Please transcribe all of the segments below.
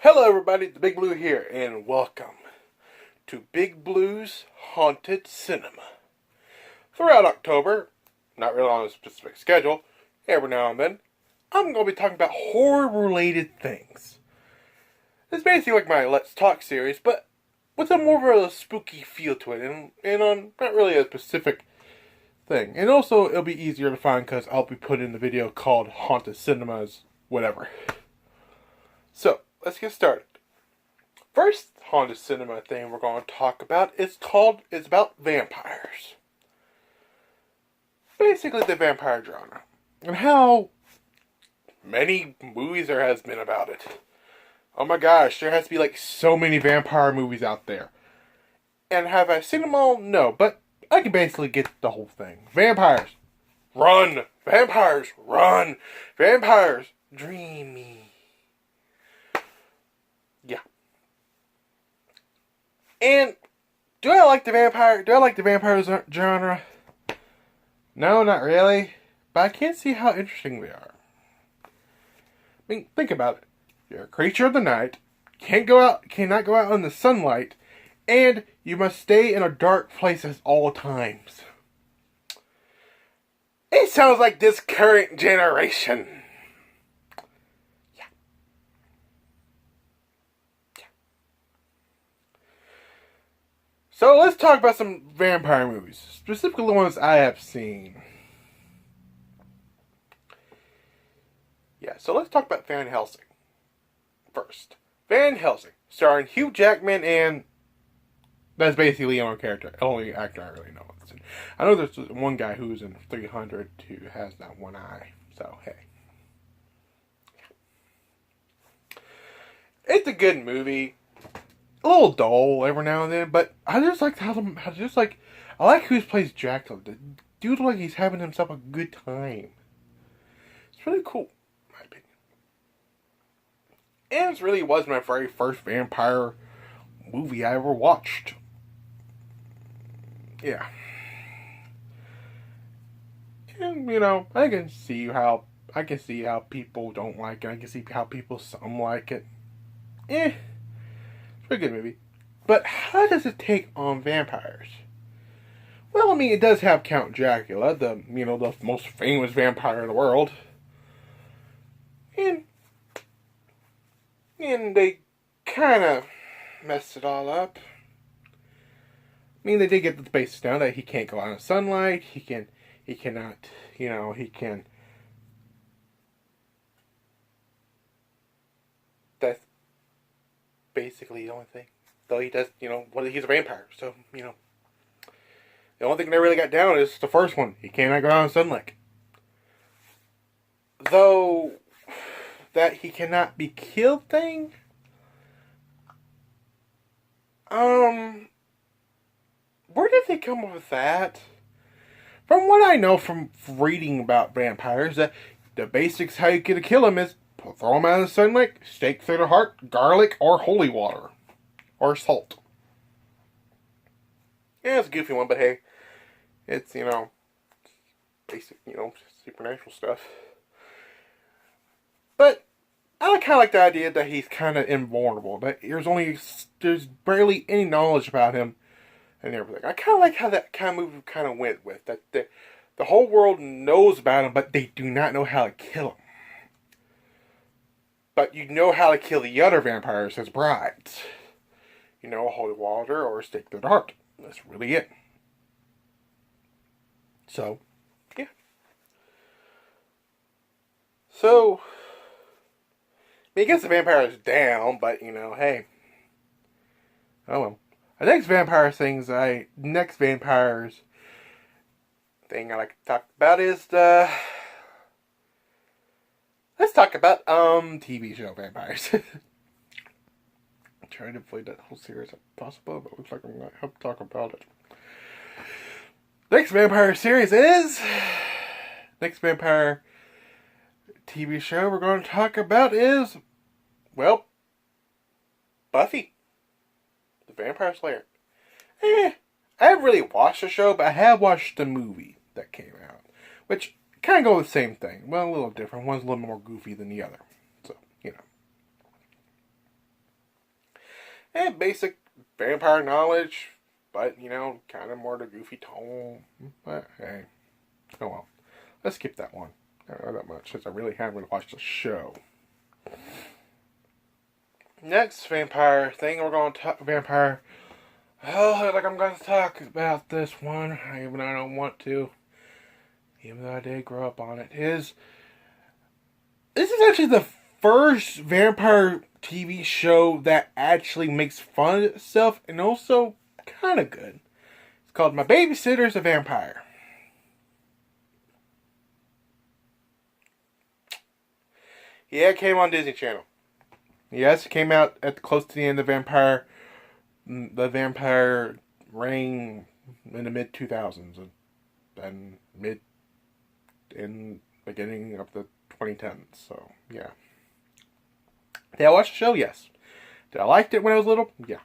Hello everybody, it's Bigblue here, and welcome to Bigblue's Haunted Cinema. Throughout October, not really on a specific schedule, every now and then, I'm going to be talking about horror-related things. It's basically like my Let's Talk series, but with a more of a spooky feel to it, and on not really a specific thing. And also, it'll be easier to find because I'll be putting the video called Haunted Cinemas, whatever. So, let's get started. First haunted cinema thing we're going to talk about is about vampires. Basically the vampire genre. And how many movies there has been about it. Oh my gosh, there has to be like so many vampire movies out there. And have I seen them all? No, but I can basically get the whole thing. Vampires, run! Vampires, run! Vampires, dreamy. Yeah. And do I like the vampire genre? No, not really. But I can't see how interesting they are. I mean, think about it. You're a creature of the night, cannot go out in the sunlight, and you must stay in a dark place at all times. It sounds like this current generation. So let's talk about some vampire movies, specifically the ones I have seen. Yeah, so let's talk about Van Helsing first. Van Helsing, starring Hugh Jackman, and that's basically the only actor I really know. I know there's one guy who's in 300 who has that one eye, so hey. It's a good movie. A little dull every now and then, but I just like I like who plays Jack. The dude looks like he's having himself a good time. It's really cool, in my opinion. And it really was my very first vampire movie I ever watched. Yeah. And I can see how people don't like it. I can see how some like it. Pretty good movie. But how does it take on vampires? Well, I mean, it does have Count Dracula, the most famous vampire in the world. And they kind of messed it all up. I mean, they did get the basis down that he can't go out in the sunlight. He can that's basically the only thing. Though he does, he's a vampire, so, the only thing they really got down is the first one. He cannot go out in sunlight. Though, that he cannot be killed thing, where did they come up with that? From what I know from reading about vampires, the basics how you get to kill them is throw them out in the sunlight, stake through the heart, garlic, or holy water. Or salt. Yeah, it's a goofy one, but hey. It's, basic, supernatural stuff. But I kind of like the idea that he's kind of invulnerable. That there's barely any knowledge about him and everything. I kind of like how that kind of movie kind of went with. That the whole world knows about him, but they do not know how to kill him. But you know how to kill the other vampires as brides. Holy water or a stake through the heart. That's really it. So, yeah. So, I guess the vampire is down, but, hey. Oh well. The next vampires thing I like to talk about is let's talk about TV show vampires. I'm trying to avoid that whole series if possible, but looks like I'm going to have to talk about it. Next vampire TV show we're going to talk about is, well, Buffy, the Vampire Slayer. I haven't really watched the show, but I have watched the movie that came out, which kind of go with the same thing. Well, a little different. One's a little more goofy than the other. So, and basic vampire knowledge, but, you know, kind of more the goofy tone. But, hey, oh well. Let's skip that one. I don't know that much, since I really haven't really watched the show. Next vampire thing, we're going to talk vampire. Oh, like I'm going to talk about this one, even though I don't want to. Even though I did grow up on it. This is actually the first vampire TV show that actually makes fun of itself and also kind of good. It's called My Babysitter's a Vampire. Yeah, it came on Disney Channel. Yes, it came out at close to the end of the vampire reign in the mid 2000s and beginning of the 2010s. So yeah. Did I watch the show? Yes. Did I like it when I was little? Yeah.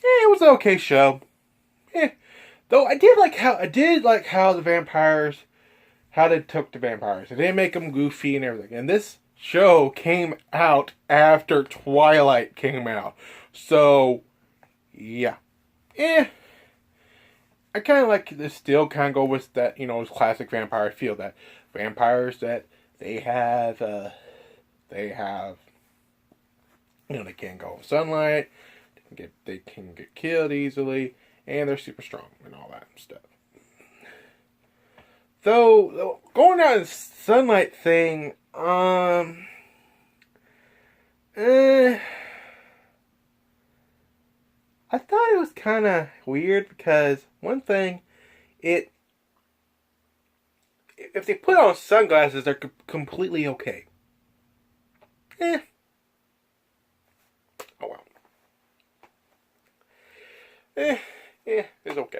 It was an okay show. Though I did like how the vampires, how they took the vampires. They didn't make them goofy and everything. And this show came out after Twilight came out. So, yeah. I kind of like this still kind of go with that, you know, this classic vampire feel. That vampires that they have, you know, they can't go in sunlight. They can get killed easily. And they're super strong and all that stuff. Though going out in the sunlight thing, I thought it was kind of weird because one thing, if they put on sunglasses, they're completely okay. Oh well. It's okay.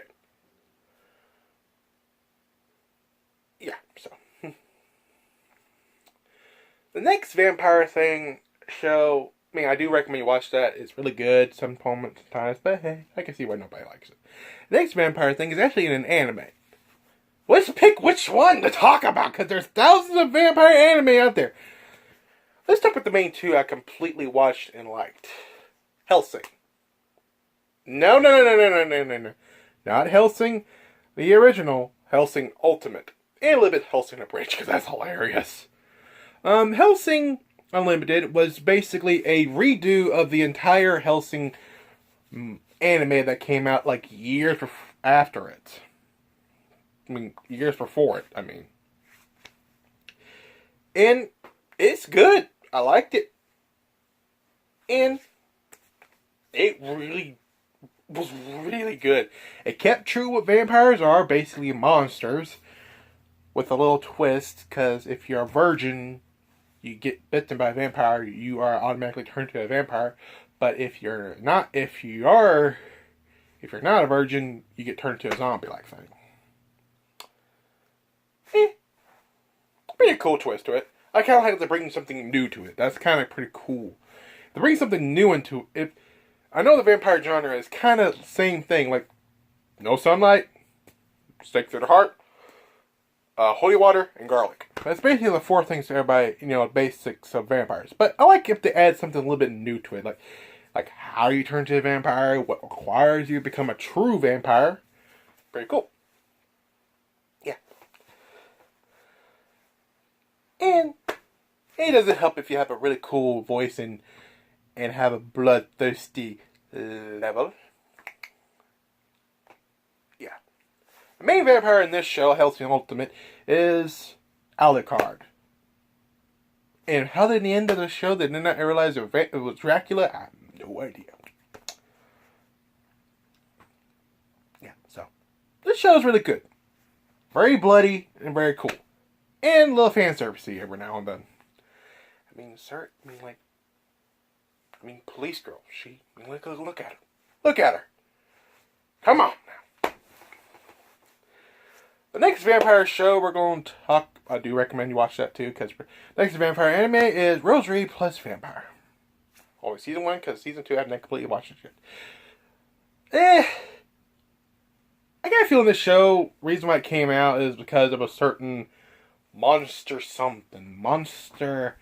Yeah, so. The next vampire thing show, I mean, I do recommend you watch that. It's really good sometimes, but hey, I can see why nobody likes it. The next vampire thing is actually in an anime. Let's pick which one to talk about, because there's thousands of vampire anime out there. Let's start with the main two I completely watched and liked. Hellsing. No. Not Hellsing, the original. Hellsing Ultimate. And a little bit Hellsing Abridged, because that's hilarious. Hellsing Unlimited was basically a redo of the entire Hellsing anime that came out like years after it. I mean, years before it, I mean. And it's good. I liked it. And it really was really good. It kept true what vampires are, basically monsters, with a little twist, because if you're a virgin, you get bitten by a vampire, you are automatically turned to a vampire. But if you're not a virgin, you get turned to a zombie-like thing. Pretty cool twist to it. I kind of like to bring something new to it. That's kind of pretty cool. To bring something new into it. I know the vampire genre is kind of the same thing. Like, no sunlight, stake through the heart, holy water, and garlic. That's basically the four things everybody, you know, basics of vampires. But I like if they add something a little bit new to it. Like how you turn to a vampire, what requires you to become a true vampire. Pretty cool. Yeah. And it doesn't help if you have a really cool voice and have a bloodthirsty level. Yeah. The main vampire in this show, Hellsing Ultimate, is Alucard. And how did the end of the show they did not realize it was Dracula? I have no idea. Yeah, so. This show is really good. Very bloody and very cool. And a little fan servicey every now and then. Police girl. Look at her. Look at her. Come on now. The next vampire show we're going to talk, I do recommend you watch that too, because the next vampire anime is Rosary plus Vampire. Only season 1, because season 2 I haven't completely watched it yet. I got a feeling this show, reason why it came out is because of a certain monster something. Monster,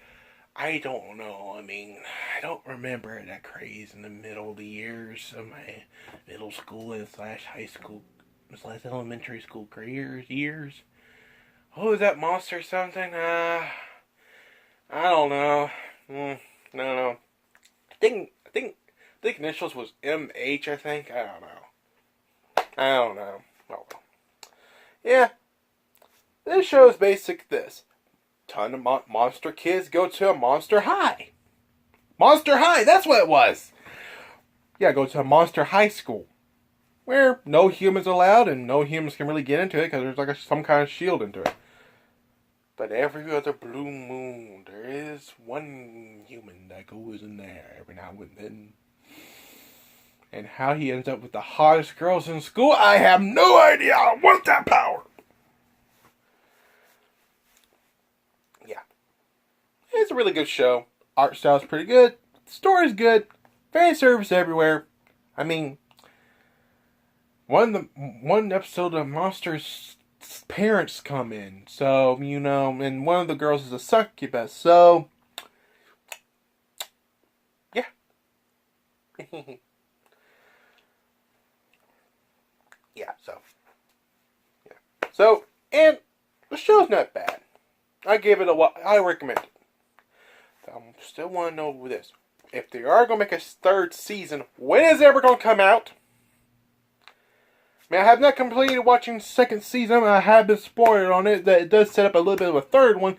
I don't know. I mean, I don't remember that craze in the middle of the years of my middle school and slash high school slash elementary school careers years. Oh, is that Monster something? I don't know. No. I think initials was MH. I think. I don't know. Oh well. Yeah. This show is basic. This ton of monster kids go to a monster high. Monster High. That's what it was. Yeah, go to a monster high school where no humans allowed and no humans can really get into it because there's like some kind of shield into it. But every other blue moon, there is one human that goes in there every now and then. And how he ends up with the hottest girls in school, I have no idea. I want that power. Yeah. It's a really good show. Art style's pretty good. Story's good. Fan service everywhere. I mean, one episode of Monsters parents come in, so and one of the girls is a succubus, so yeah. So, and the show's not bad. I give it I recommend it. I still want to know this. If they are going to make a third season, when is it ever going to come out? I mean, I have not completed watching the second season. I have been spoiled on it that it does set up a little bit of a third one.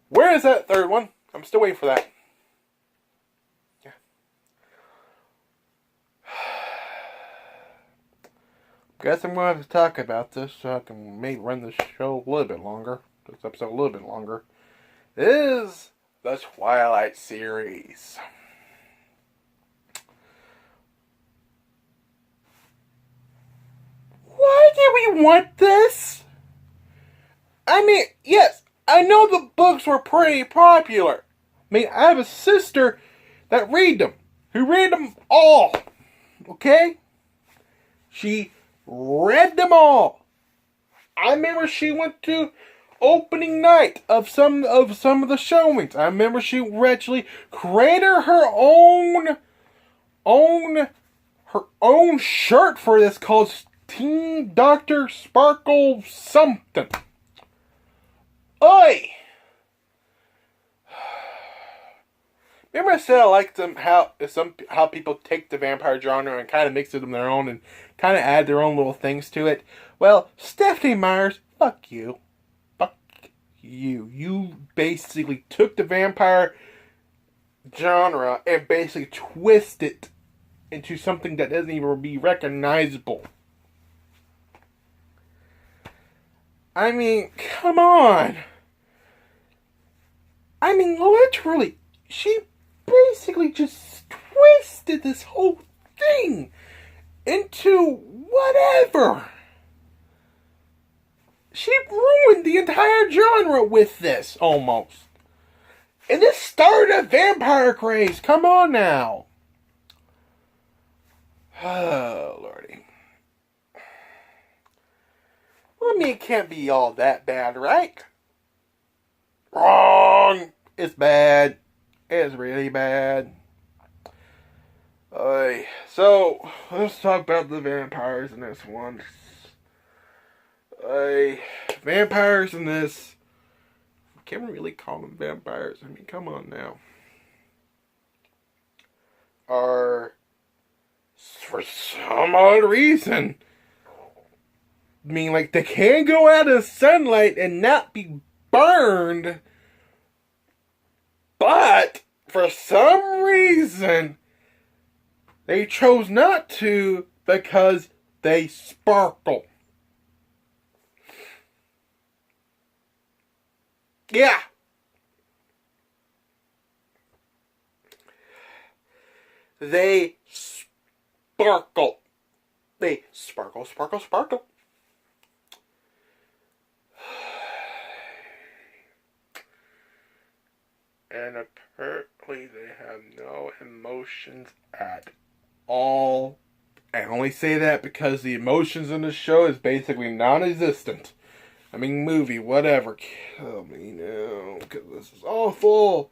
Where is that third one? I'm still waiting for that. Yeah. Guess I'm going to have to talk about this so I can maybe run the show a little bit longer. This episode a little bit longer. It is the Twilight series. Why did we want this? I mean, yes, I know the books were pretty popular. I mean, I have a sister that read them. Who read them all. Okay? She read them all. I remember she went to opening night of some of the showings. I remember she actually created her own shirt for this called Teen Dr. Sparkle something. Oi! Remember I said I like them how people take the vampire genre and kind of mix it in their own and kind of add their own little things to it. Well, Stephanie Myers, fuck you. Fuck you. You basically took the vampire genre and basically twisted it into something that doesn't even be recognizable. I mean, come on. I mean, literally, she basically just twisted this whole thing into whatever. She ruined the entire genre with this, almost. And this started a vampire craze. Come on now. Oh, Lordy. Well, I mean, it can't be all that bad, right? Wrong! It's bad. It's really bad. So, let's talk about the vampires in this one. Vampires in this... Can we really call them vampires? I mean, come on now. Are... For some odd reason... I mean, like, they can go out in sunlight and not be burned. But, for some reason, they chose not to because they sparkle. Yeah. They sparkle. They sparkle, sparkle, sparkle. And apparently they have no emotions at all. I only say that because the emotions in the show is basically non-existent. I mean, movie, whatever. Kill me now, because this is awful.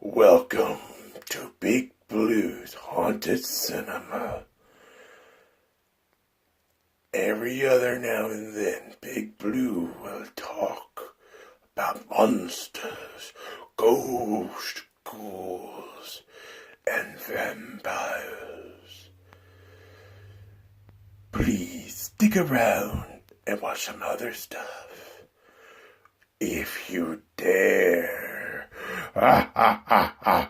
Welcome to Big Blue's Haunted Cinema. Every other now and then, Big Blue will talk about monsters, ghosts, ghouls, and vampires. Please stick around and watch some other stuff. If you dare. Ha ha ha ha